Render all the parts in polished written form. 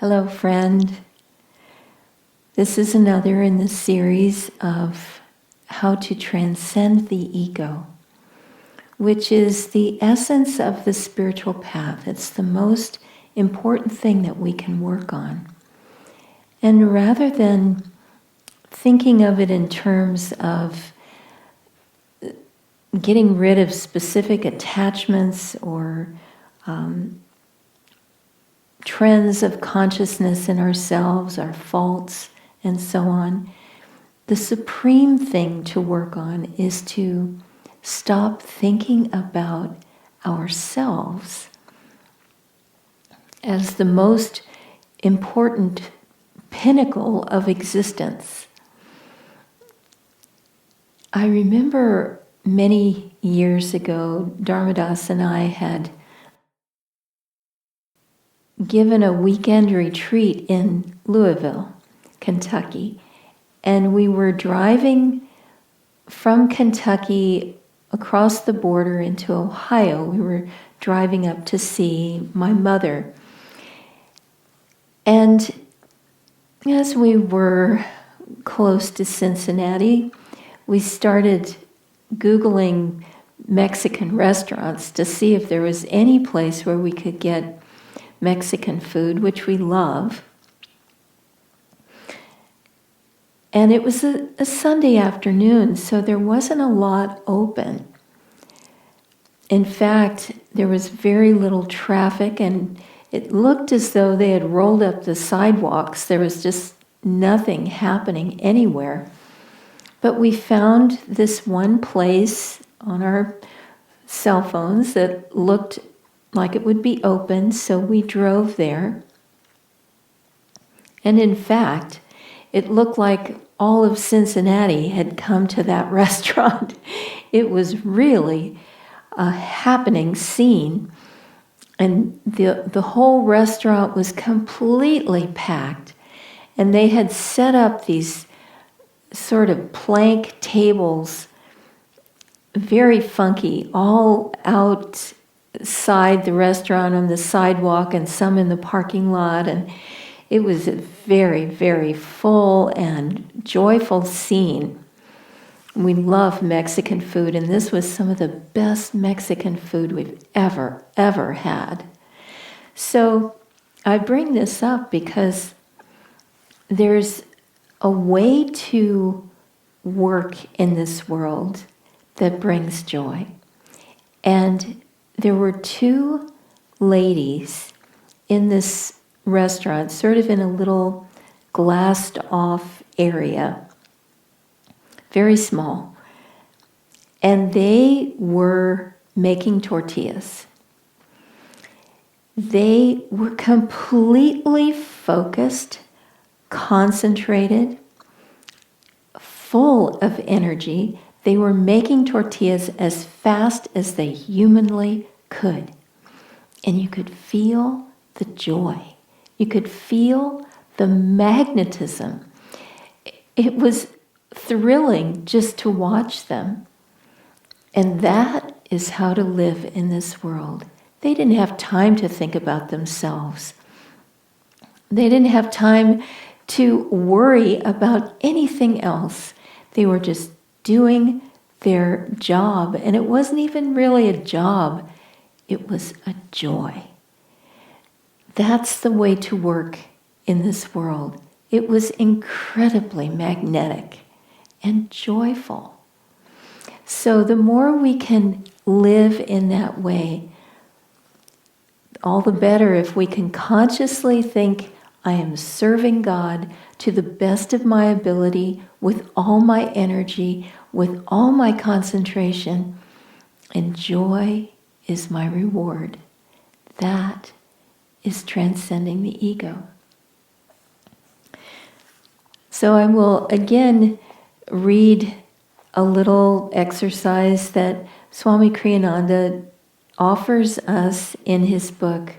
Hello, friend. This is another in the series of how to transcend the ego, which is the essence of the spiritual path. It's the most important thing that we can work on. And rather than thinking of it in terms of getting rid of specific attachments or trends of consciousness in ourselves, our faults, and so on, the supreme thing to work on is to stop thinking about ourselves as the most important pinnacle of existence. I remember many years ago, Dharmadas and I had given a weekend retreat in Louisville, Kentucky, and we were driving from Kentucky across the border into Ohio. We were driving up to see my mother. And as we were close to Cincinnati, we started Googling Mexican restaurants to see if there was any place where we could get Mexican food, which we love. And it was a Sunday afternoon, so there wasn't a lot open. In fact, there was very little traffic, and it looked as though they had rolled up the sidewalks. There was just nothing happening anywhere. But we found this one place on our cell phones that looked like it would be open, so we drove there. And in fact, it looked like all of Cincinnati had come to that restaurant. It was really a happening scene. And the whole restaurant was completely packed. And they had set up these sort of plank tables, very funky, all outside the restaurant on the sidewalk and some in the parking lot. And it was a very, very full and joyful scene. We love Mexican food, and this was some of the best Mexican food we've ever had. So I bring this up because there's a way to work in this world that brings joy. And there were two ladies in this restaurant, sort of in a little glassed off area, very small. And they were making tortillas. They were completely focused, concentrated, full of energy. They were making tortillas as fast as they humanly could. And you could feel the joy. You could feel the magnetism. It was thrilling just to watch them. And that is how to live in this world. They didn't have time to think about themselves. They didn't have time to worry about anything else. They were just doing their job. And it wasn't even really a job. It was a joy. That's the way to work in this world. It was incredibly magnetic and joyful. So the more we can live in that way, all the better. If we can consciously think, I am serving God to the best of my ability, with all my energy, with all my concentration, and joy is my reward. That is transcending the ego. So I will again read a little exercise that Swami Kriyananda offers us in his book,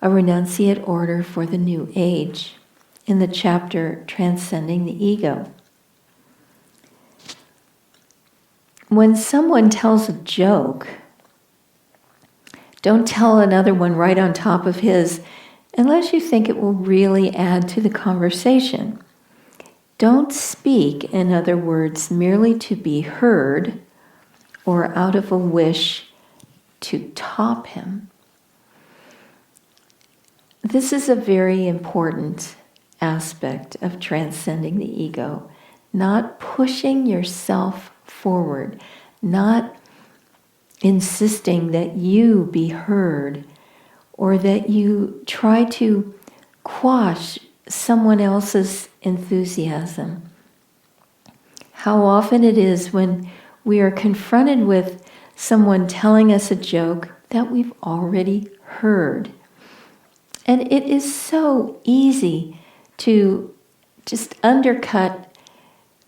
A Renunciate Order for the New Age, in the chapter Transcending the Ego. When someone tells a joke, don't tell another one right on top of his unless you think it will really add to the conversation. Don't speak, in other words, merely to be heard or out of a wish to top him. This is a very important aspect of transcending the ego. Not pushing yourself forward, not insisting that you be heard or that you try to quash someone else's enthusiasm. How often it is when we are confronted with someone telling us a joke that we've already heard. And it is so easy to just undercut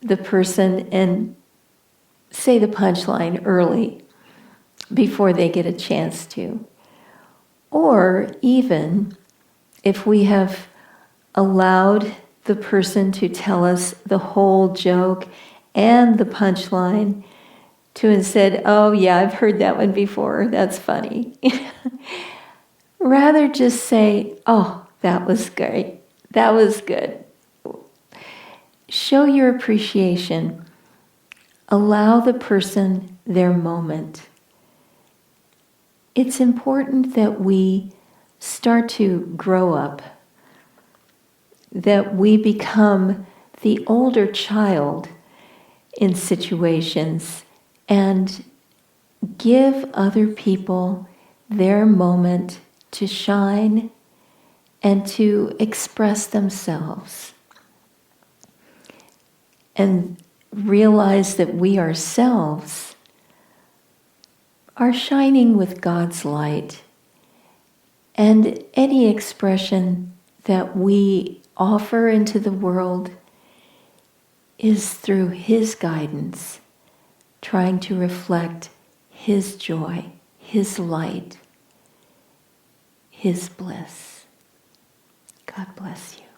the person and say the punchline early before they get a chance to. Or even if we have allowed the person to tell us the whole joke and the punchline, to instead, oh yeah, I've heard that one before, that's funny. Rather just say, oh, that was great, that was good. Show your appreciation. Allow the person their moment. It's important that we start to grow up, that we become the older child in situations and give other people their moment to shine and to express themselves. And realize that we ourselves are shining with God's light. And any expression that we offer into the world is through His guidance, trying to reflect His joy, His light, His bliss. God bless you.